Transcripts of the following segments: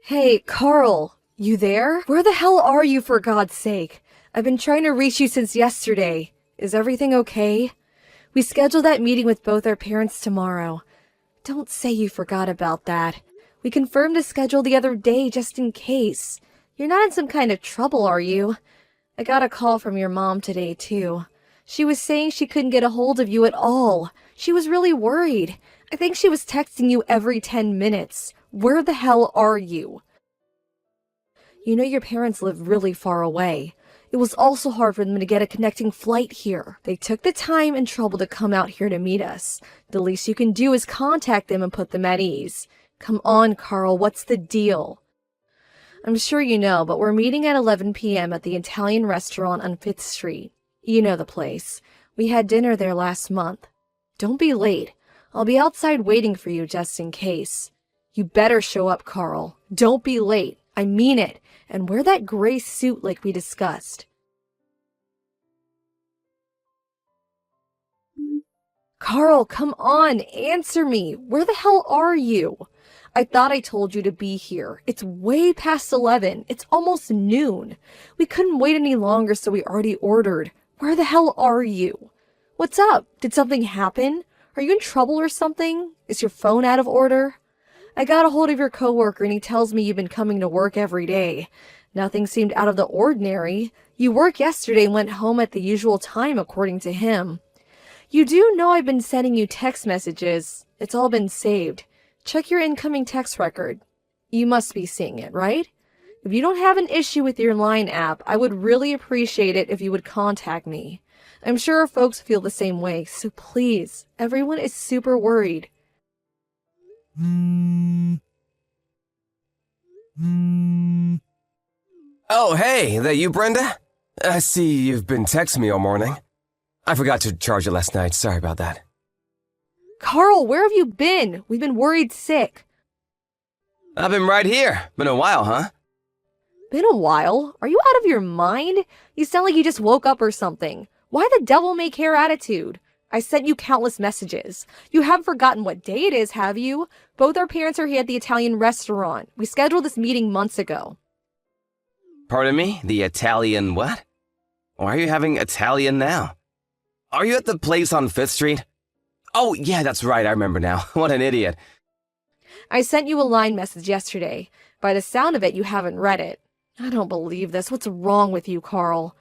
Hey, Carl, you there? Where the hell are you, for God's sake? I've been trying to reach you since yesterday. Is everything okay? We scheduled that meeting with both our parents tomorrow. Don't say you forgot about that. We confirmed the schedule the other day just in case. You're not in some kind of trouble, are you? I got a call from your mom today, too. She was saying she couldn't get a hold of you at all. She was really worried. I think she was texting you every 10 minutes. Where the hell are you? You know your parents live really far away. It was also hard for them to get a connecting flight here. They took the time and trouble to come out here to meet us. The least you can do is contact them and put them at ease. Come on, Carl, what's the deal? I'm sure you know, but we're meeting at 11 p.m. at the Italian restaurant on 5th Street. You know the place. We had dinner there last month. Don't be late. I'll be outside waiting for you just in case. You better show up, Carl. Don't be late. I mean it. And wear that gray suit like we discussed. Carl, come on. Answer me. Where the hell are you? I thought I told you to be here. It's way past 11. It's almost noon. We couldn't wait any longer, so we already ordered. Where the hell are you? What's up? Did something happen? Are you in trouble or something? Is your phone out of order? I got a hold of your coworker and he tells me you've been coming to work every day. Nothing seemed out of the ordinary. You worked yesterday and went home at the usual time, according to him. You do know I've been sending you text messages. It's all been saved. Check your incoming text record. You must be seeing it, right? If you don't have an issue with your Line app, I would really appreciate it if you would contact me. I'm sure our folks feel the same way, so please, everyone is super worried. Oh, hey, that you, Brenda? I see you've been texting me all morning. I forgot to charge it last night. Sorry about that. Carl, where have you been? We've been worried sick. I've been right here. Been a while, huh? Been a while? Are you out of your mind? You sound like you just woke up or something. Why the devil may care attitude? I sent you countless messages. You haven't forgotten what day it is, have you? Both our parents are here at the Italian restaurant. We scheduled this meeting months ago. Pardon me? The Italian what? Why are you having Italian now? Are you at the place on 5th Street? Oh, yeah, that's right. I remember now. What an idiot. I sent you a Line message yesterday. By the sound of it, you haven't read it. I don't believe this. What's wrong with you, Carl?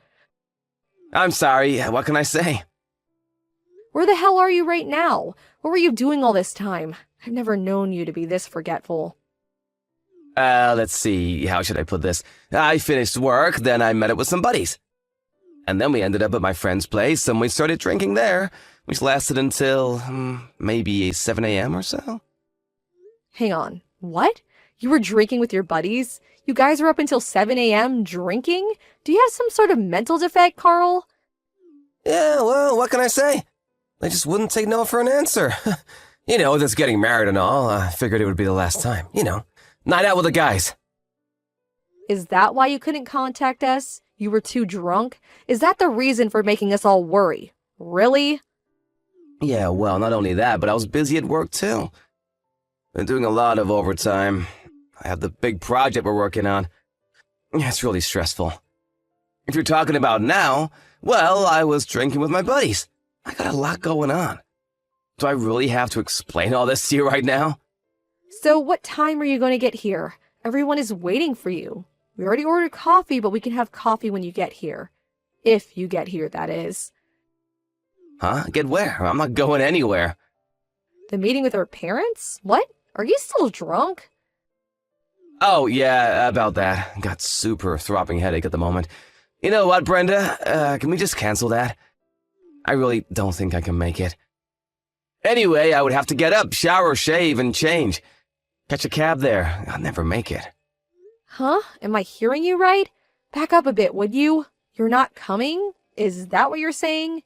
I'm sorry. What can I say? Where the hell are you right now? What were you doing all this time? I've never known you to be this forgetful. Let's see. How should I put this? I finished work, then I met up with some buddies. And then we ended up at my friend's place, and we started drinking there, which lasted until maybe 7 a.m. or so. Hang on. What? You were drinking with your buddies? You guys were up until 7 a.m. drinking? Do you have some sort of mental defect, Carl? Yeah, well, what can I say? I just wouldn't take no for an answer. You know, just getting married and all, I figured it would be the last time. You know, night out with the guys. Is that why you couldn't contact us? You were too drunk? Is that the reason for making us all worry? Really? Yeah, well, not only that, but I was busy at work too. Been doing a lot of overtime. I have the big project we're working on. It's really stressful. If you're talking about now, well, I was drinking with my buddies. I got a lot going on. Do I really have to explain all this to you right now? So what time are you going to get here? Everyone is waiting for you. We already ordered coffee, but we can have coffee when you get here. If you get here, that is. Huh? Get where? I'm not going anywhere. The meeting with our parents? What? Are you still drunk? Oh, yeah, about that. Got super throbbing headache at the moment. You know what, Brenda? Can we just cancel that? I really don't think I can make it. Anyway, I would have to get up, shower, shave, and change. Catch a cab there. I'll never make it. Huh? Am I hearing you right? Back up a bit, would you? You're not coming? Is that what you're saying?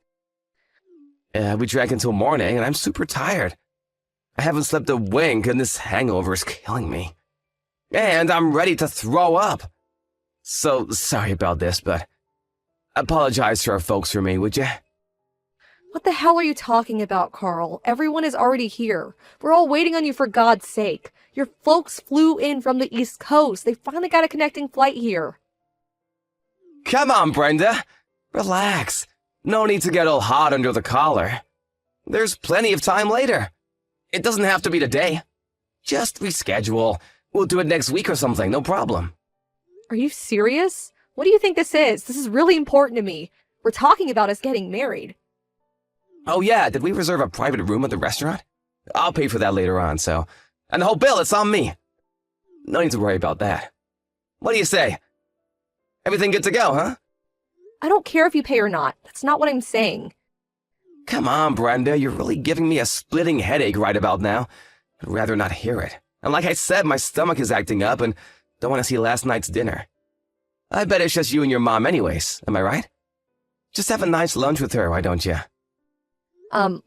We drank until morning, and I'm super tired. I haven't slept a wink, and this hangover is killing me. And I'm ready to throw up. So, sorry about this, but apologize to our folks for me, would you? What the hell are you talking about, Carl? Everyone is already here. We're all waiting on you for God's sake. Your folks flew in from the East Coast. They finally got a connecting flight here. Come on, Brenda. Relax. No need to get all hot under the collar. There's plenty of time later. It doesn't have to be today. Just reschedule. We'll do it next week or something, no problem. Are you serious? What do you think this is? This is really important to me. We're talking about us getting married. Oh yeah, did we reserve a private room at the restaurant? I'll pay for that later on, so... And the whole bill, it's on me. No need to worry about that. What do you say? Everything good to go, huh? I don't care if you pay or not. That's not what I'm saying. Come on, Brenda, you're really giving me a splitting headache right about now. I'd rather not hear it. And like I said, my stomach is acting up and don't want to see last night's dinner. I bet it's just you and your mom anyways, am I right? Just have a nice lunch with her, why don't you?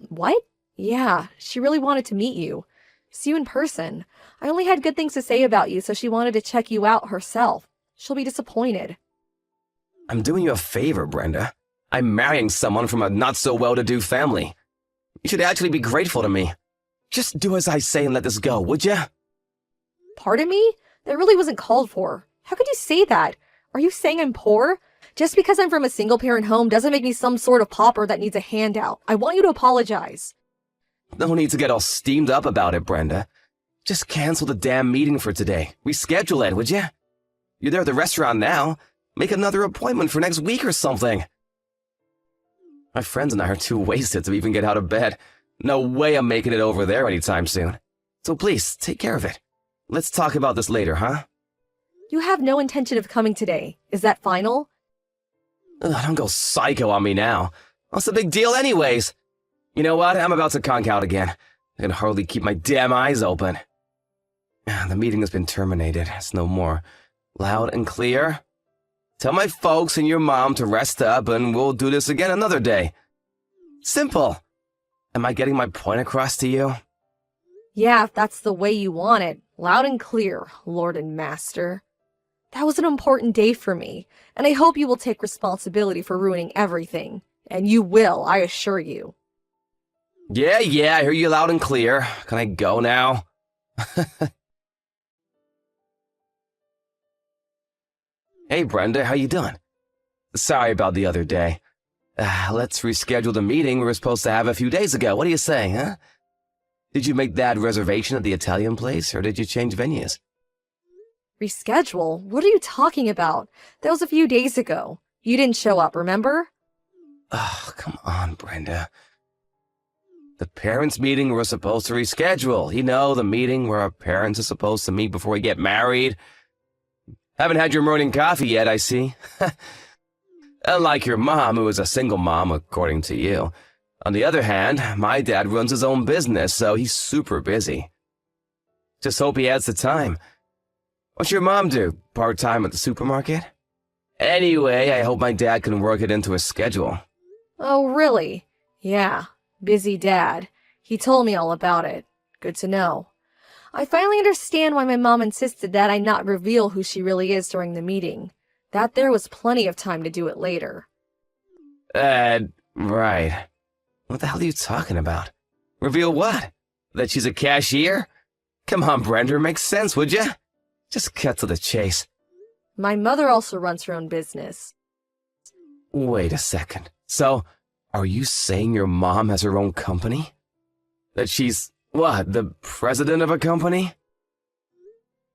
What? Yeah, she really wanted to meet you. See you in person. I only had good things to say about you, so she wanted to check you out herself. She'll be disappointed. I'm doing you a favor, Brenda. I'm marrying someone from a not-so-well-to-do family. You should actually be grateful to me. Just do as I say and let this go, would you? Pardon me? That really wasn't called for. How could you say that? Are you saying I'm poor? Just because I'm from a single-parent home doesn't make me some sort of pauper that needs a handout. I want you to apologize. No need to get all steamed up about it, Brenda. Just cancel the damn meeting for today. Reschedule it, would you? You're there at the restaurant now. Make another appointment for next week or something. My friends and I are too wasted to even get out of bed. No way I'm making it over there anytime soon. So please, take care of it. Let's talk about this later, huh? You have no intention of coming today. Is that final? Ugh, don't go psycho on me now. What's the big deal anyways? You know what? I'm about to conk out again. I can hardly keep my damn eyes open. The meeting has been terminated. It's no more. Loud and clear. Tell my folks and your mom to rest up and we'll do this again another day. Simple. Am I getting my point across to you? Yeah, if that's the way you want it. Loud and clear, Lord and Master. That was an important day for me, and I hope you will take responsibility for ruining everything. And you will, I assure you. Yeah, I hear you loud and clear. Can I go now? Hey, Brenda, how you doing? Sorry about the other day. Let's reschedule the meeting we were supposed to have a few days ago. What do you say, huh? Did you make that reservation at the Italian place, or did you change venues? Reschedule? What are you talking about? That was a few days ago. You didn't show up, remember? Oh, come on, Brenda. The parents' meeting we're supposed to reschedule. You know, the meeting where our parents are supposed to meet before we get married. Haven't had your morning coffee yet, I see. Unlike your mom, who is a single mom, according to you. On the other hand, my dad runs his own business, so he's super busy. Just hope he has the time. What's your mom do? Part-time at the supermarket? Anyway, I hope my dad can work it into his schedule. Oh, really? Yeah, busy dad. He told me all about it. Good to know. I finally understand why my mom insisted that I not reveal who she really is during the meeting. That there was plenty of time to do it later. Right. What the hell are you talking about? Reveal what? That she's a cashier? Come on, Brenda, makes sense, would ya? Just cut to the chase. My mother also runs her own business. Wait a second. So, are you saying your mom has her own company? That she's, what, the president of a company?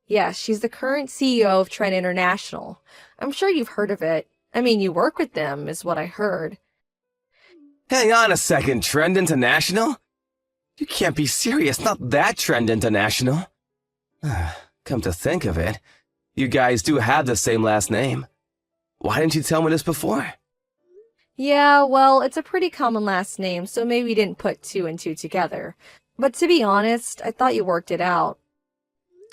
Yeah, she's the current CEO of Trend International. I'm sure you've heard of it. I mean, you work with them, is what I heard. Hang on a second, Trend International? You can't be serious, not that Trend International. Come to think of it, you guys do have the same last name. Why didn't you tell me this before? Yeah, well, it's a pretty common last name, so maybe you didn't put two and two together. But to be honest, I thought you worked it out.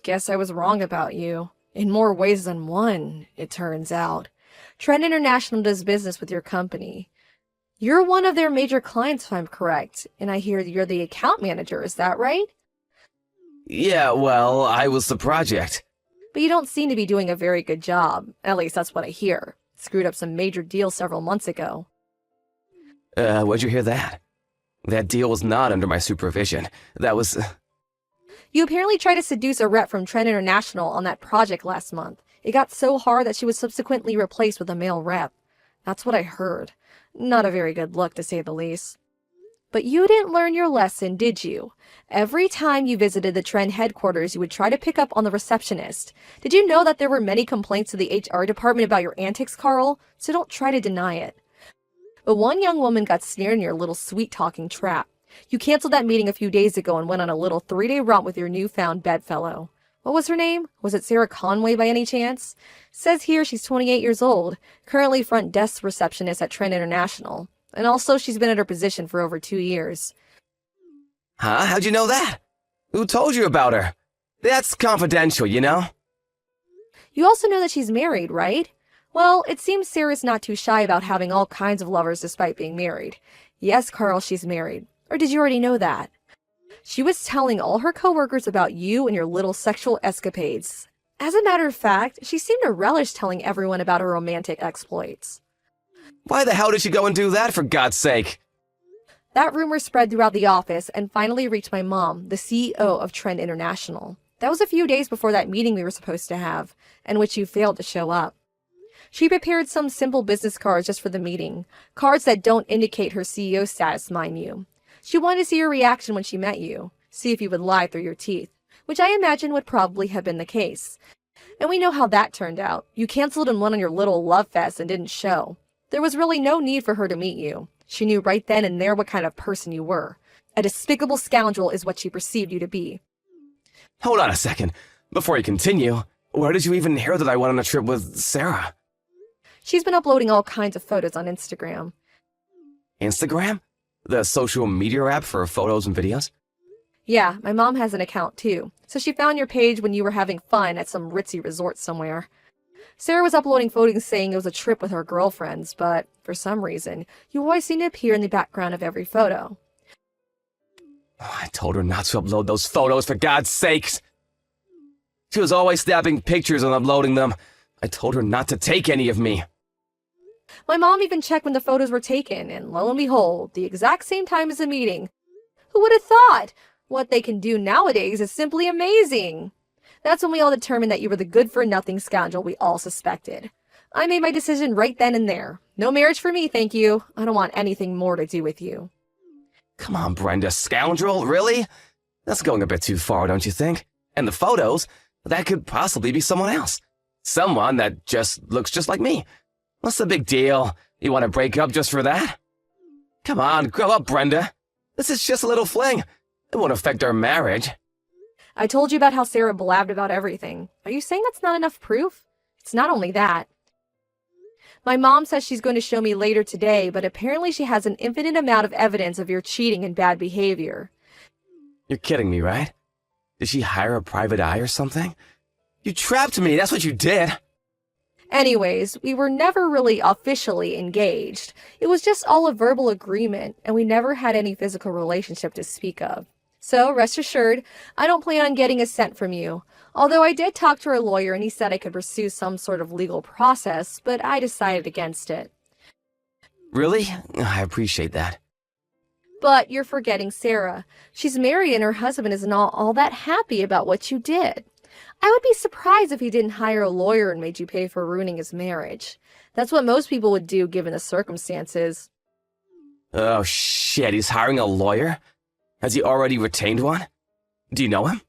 Guess I was wrong about you. In more ways than one, it turns out. Trend International does business with your company. You're one of their major clients, if I'm correct, and I hear you're the account manager, is that right? Yeah, well, I was the project. But you don't seem to be doing a very good job. At least that's what I hear. Screwed up some major deals several months ago. Where'd you hear that? That deal was not under my supervision. That was... You apparently tried to seduce a rep from Trend International on that project last month. It got so hard that she was subsequently replaced with a male rep. That's what I heard. Not a very good look, to say the least. But you didn't learn your lesson, did you? Every time you visited the Trend headquarters, you would try to pick up on the receptionist. Did you know that there were many complaints to the HR department about your antics, Carl? So don't try to deny it. But one young woman got snared in your little sweet-talking trap. You canceled that meeting a few days ago and went on a little 3-day romp with your newfound bedfellow. What was her name? Was it Sarah Conway by any chance? Says here she's 28 years old, currently front desk receptionist at Trend International. And also she's been at her position for over 2 years. Huh? How'd you know that? Who told you about her? That's confidential, you know? You also know that she's married, right? Well, it seems Sarah's not too shy about having all kinds of lovers despite being married. Yes, Carl, she's married. Or did you already know that? She was telling all her coworkers about you and your little sexual escapades. As a matter of fact, she seemed to relish telling everyone about her romantic exploits. Why the hell did she go and do that, for God's sake? That rumor spread throughout the office and finally reached my mom, the CEO of Trend International. That was a few days before that meeting we were supposed to have, and which you failed to show up. She prepared some simple business cards just for the meeting, cards that don't indicate her CEO status, mind you. She wanted to see your reaction when she met you, see if you would lie through your teeth, which I imagine would probably have been the case. And we know how that turned out. You canceled and went on your little love fest and didn't show. There was really no need for her to meet you. She knew right then and there what kind of person you were. A despicable scoundrel is what she perceived you to be. Hold on a second. Before you continue, where did you even hear that I went on a trip with Sarah? She's been uploading all kinds of photos on Instagram. Instagram? The social media app for photos and videos? Yeah, my mom has an account too. So she found your page when you were having fun at some ritzy resort somewhere. Sarah was uploading photos saying it was a trip with her girlfriends, but for some reason, you always seem to appear in the background of every photo. Oh, I told her not to upload those photos, for God's sakes! She was always snapping pictures and uploading them. I told her not to take any of me. My mom even checked when the photos were taken, and lo and behold, the exact same time as the meeting. Who would have thought? What they can do nowadays is simply amazing. That's when we all determined that you were the good-for-nothing scoundrel we all suspected. I made my decision right then and there. No marriage for me, thank you. I don't want anything more to do with you. Come on, Brenda, scoundrel, really? That's going a bit too far, don't you think? And the photos? That could possibly be someone else. Someone that just looks just like me. What's the big deal? You want to break up just for that? Come on, grow up, Brenda. This is just a little fling. It won't affect our marriage. I told you about how Sarah blabbed about everything. Are you saying that's not enough proof? It's not only that. My mom says she's going to show me later today, but apparently she has an infinite amount of evidence of your cheating and bad behavior. You're kidding me, right? Did she hire a private eye or something? You trapped me, that's what you did. Anyways, we were never really officially engaged. It was just all a verbal agreement, and we never had any physical relationship to speak of. So, rest assured, I don't plan on getting a cent from you. Although I did talk to our lawyer and he said I could pursue some sort of legal process, but I decided against it. Really? I appreciate that. But you're forgetting Sarah. She's married and her husband is not all that happy about what you did. I would be surprised if he didn't hire a lawyer and made you pay for ruining his marriage. That's what most people would do given the circumstances. Oh shit, he's hiring a lawyer? Has he already retained one? Do you know him?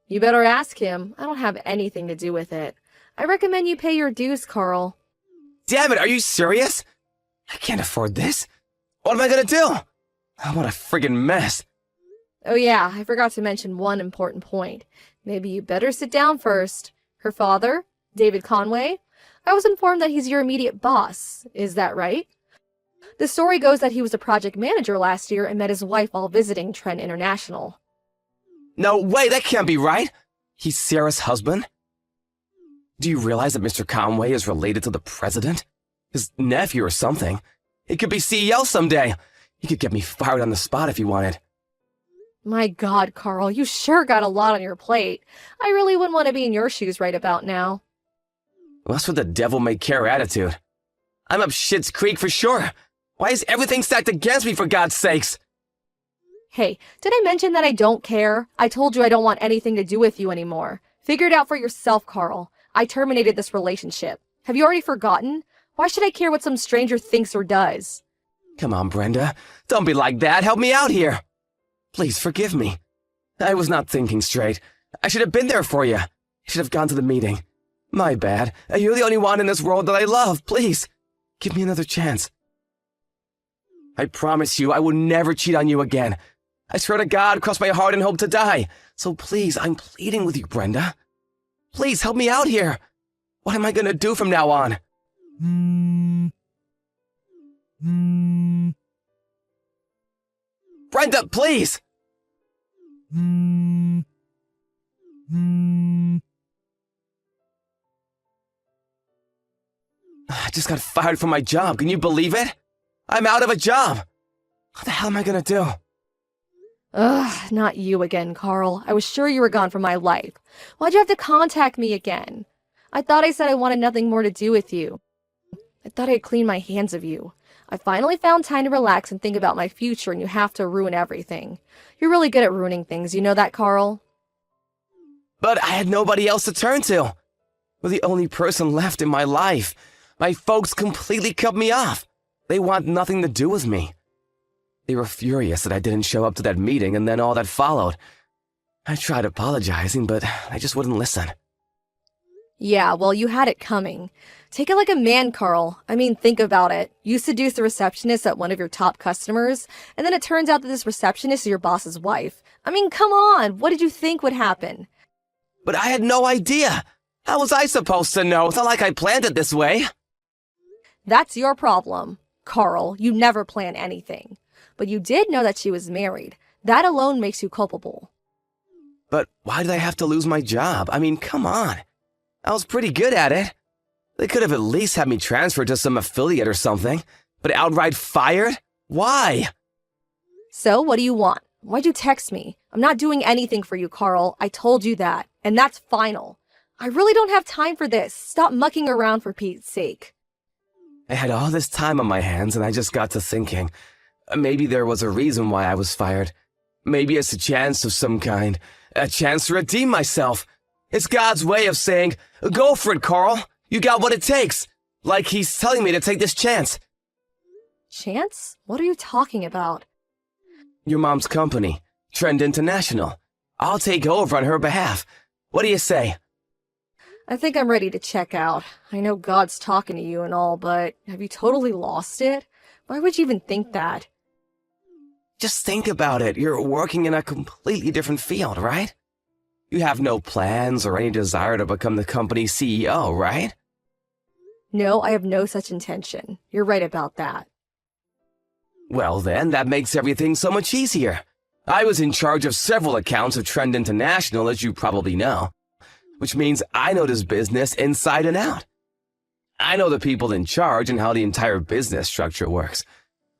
You better ask him. I don't have anything to do with it. I recommend you pay your dues, Carl. Damn it, are you serious? I can't afford this. What am I gonna do? Oh, what a friggin' mess. Oh yeah, I forgot to mention one important point. Maybe you better sit down first. Her father, David Conway, I was informed that he's your immediate boss. Is that right? The story goes that he was a project manager last year and met his wife while visiting Trend International. No way, that can't be right. He's Sarah's husband? Do you realize that Mr. Conway is related to the president? His nephew or something. He could be CEO someday. He could get me fired on the spot if he wanted. My God, Carl, you sure got a lot on your plate. I really wouldn't want to be in your shoes right about now. Well, that's with the devil-may-care attitude. I'm up shit's creek for sure. Why is everything stacked against me, for God's sakes? Hey, did I mention that I don't care? I told you I don't want anything to do with you anymore. Figure it out for yourself, Carl. I terminated this relationship. Have you already forgotten? Why should I care what some stranger thinks or does? Come on, Brenda. Don't be like that. Help me out here. Please forgive me. I was not thinking straight. I should have been there for you. I should have gone to the meeting. My bad. You're the only one in this world that I love. Please, give me another chance. I promise you I will never cheat on you again. I swear to God, cross my heart and hope to die. So please, I'm pleading with you, Brenda. Please help me out here. What am I gonna do from now on? Brenda, please! I just got fired from my job. Can you believe it? I'm out of a job. What the hell am I gonna do? Ugh, not you again, Carl. I was sure you were gone from my life. Why'd you have to contact me again? I thought I said I wanted nothing more to do with you. I thought I'd clean my hands of you. I finally found time to relax and think about my future, and you have to ruin everything. You're really good at ruining things, you know that, Carl? But I had nobody else to turn to. You're the only person left in my life. My folks completely cut me off. They want nothing to do with me. They were furious that I didn't show up to that meeting and then all that followed. I tried apologizing, but they just wouldn't listen. Yeah, well, you had it coming. Take it like a man, Carl. I mean, think about it. You seduce the receptionist at one of your top customers, and then it turns out that this receptionist is your boss's wife. I mean, come on. What did you think would happen? But I had no idea. How was I supposed to know? It's not like I planned it this way. That's your problem. Carl, you never plan anything. But you did know that she was married. That alone makes you culpable. But why did I have to lose my job? I mean, come on. I was pretty good at it. They could have at least had me transferred to some affiliate or something. But outright fired? Why? So, what do you want? Why'd you text me? I'm not doing anything for you, Carl. I told you that. And that's final. I really don't have time for this. Stop mucking around for Pete's sake. I had all this time on my hands and I just got to thinking. Maybe there was a reason why I was fired. Maybe it's a chance of some kind. A chance to redeem myself. It's God's way of saying, go for it, Carl. You got what it takes. Like he's telling me to take this chance. Chance? What are you talking about? Your mom's company, Trend International. I'll take over on her behalf. What do you say? I think I'm ready to check out. I know God's talking to you and all, but have you totally lost it? Why would you even think that? Just think about it. You're working in a completely different field, right? You have no plans or any desire to become the company's CEO, right? No, I have no such intention. You're right about that. Well then, that makes everything so much easier. I was in charge of several accounts of Trend International, as you probably know. Which means I know this business inside and out. I know the people in charge and how the entire business structure works.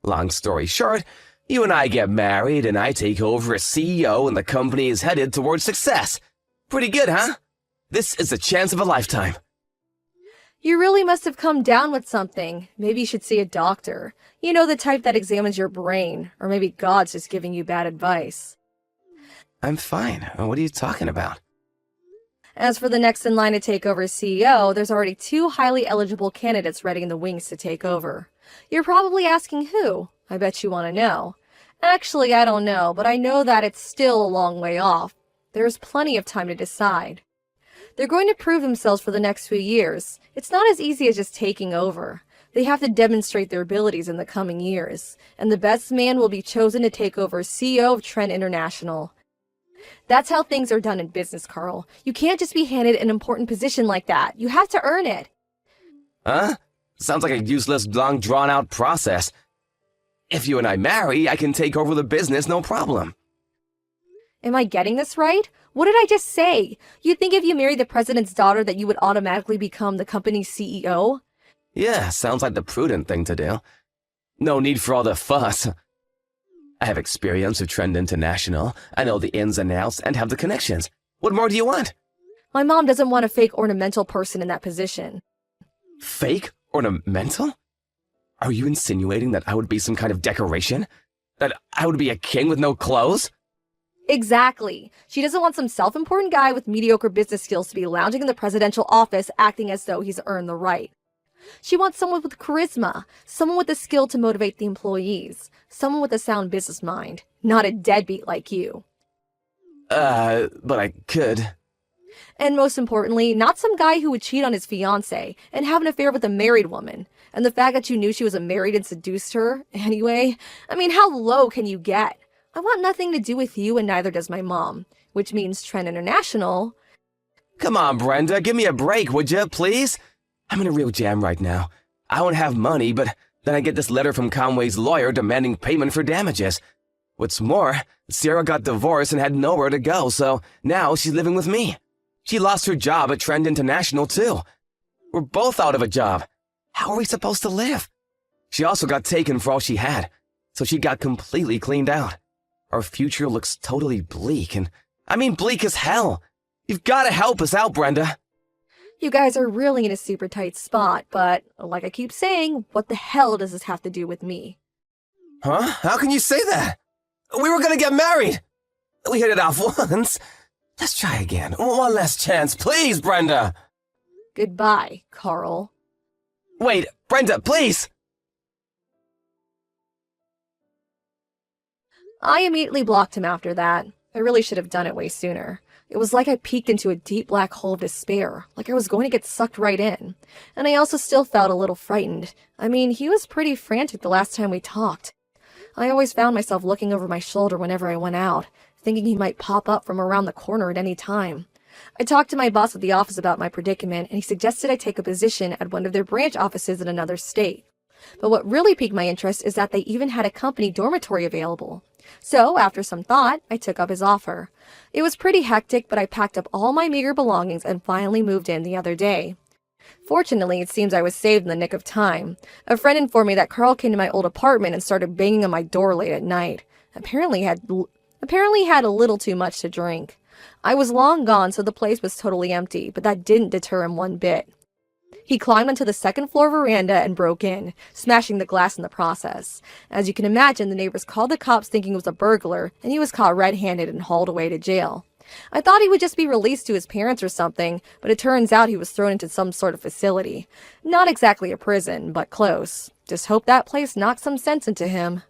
Long story short, you and I get married and I take over as CEO and the company is headed towards success. Pretty good, huh? This is the chance of a lifetime. You really must have come down with something. Maybe you should see a doctor. You know, the type that examines your brain. Or maybe God's just giving you bad advice. I'm fine. What are you talking about? As for the next in line to take over as CEO, there's already 2 highly eligible candidates ready in the wings to take over. You're probably asking who? I bet you want to know. Actually, I don't know, but I know that it's still a long way off. There's plenty of time to decide. They're going to prove themselves for the next few years. It's not as easy as just taking over. They have to demonstrate their abilities in the coming years, and the best man will be chosen to take over as CEO of Trend International. That's how things are done in business, Carl. You can't just be handed an important position like that. You have to earn it. Huh? Sounds like a useless, long, drawn-out process. If you and I marry, I can take over the business, no problem. Am I getting this right? What did I just say? You think if you married the president's daughter that you would automatically become the company's CEO? Yeah, sounds like the prudent thing to do. No need for all the fuss. I have experience with Trend International. I know the ins and outs and have the connections. What more do you want? My mom doesn't want a fake ornamental person in that position. Fake? Ornamental? Are you insinuating that I would be some kind of decoration? That I would be a king with no clothes? Exactly. She doesn't want some self-important guy with mediocre business skills to be lounging in the presidential office acting as though he's earned the right. She wants someone with charisma, someone with the skill to motivate the employees, someone with a sound business mind, not a deadbeat like you. But I could. And most importantly, not some guy who would cheat on his fiancé and have an affair with a married woman. And the fact that you knew she was married and seduced her, anyway, I mean, how low can you get? I want nothing to do with you and neither does my mom, which means Trend International. Come on, Brenda, give me a break, would you, please? I'm in a real jam right now. I don't have money, but then I get this letter from Conway's lawyer demanding payment for damages. What's more, Sarah got divorced and had nowhere to go, so now she's living with me. She lost her job at Trend International, too. We're both out of a job. How are we supposed to live? She also got taken for all she had, so she got completely cleaned out. Our future looks totally bleak, and I mean bleak as hell. You've got to help us out, Brenda. You guys are really in a super tight spot, but like I keep saying, what the hell does this have to do with me? Huh? How can you say that? We were gonna get married. We hit it off once. Let's try again. One last chance, please, Brenda. Goodbye, Carl. Wait, Brenda, please. I immediately blocked him after that. I really should have done it way sooner. It was like I peeked into a deep black hole of despair, like I was going to get sucked right in. And I also still felt a little frightened. I mean, he was pretty frantic the last time we talked. I always found myself looking over my shoulder whenever I went out, thinking he might pop up from around the corner at any time. I talked to my boss at the office about my predicament, and he suggested I take a position at one of their branch offices in another state. But what really piqued my interest is that they even had a company dormitory available. So, after some thought, I took up his offer. It was pretty hectic, but I packed up all my meager belongings and finally moved in the other day. Fortunately, it seems I was saved in the nick of time. A friend informed me that Carl came to my old apartment and started banging on my door late at night. Apparently had a little too much to drink. I was long gone, so the place was totally empty, but that didn't deter him one bit. He climbed onto the second floor veranda and broke in, smashing the glass in the process. As you can imagine, the neighbors called the cops thinking it was a burglar, and he was caught red-handed and hauled away to jail. I thought he would just be released to his parents or something, but it turns out he was thrown into some sort of facility. Not exactly a prison, but close. Just hope that place knocked some sense into him.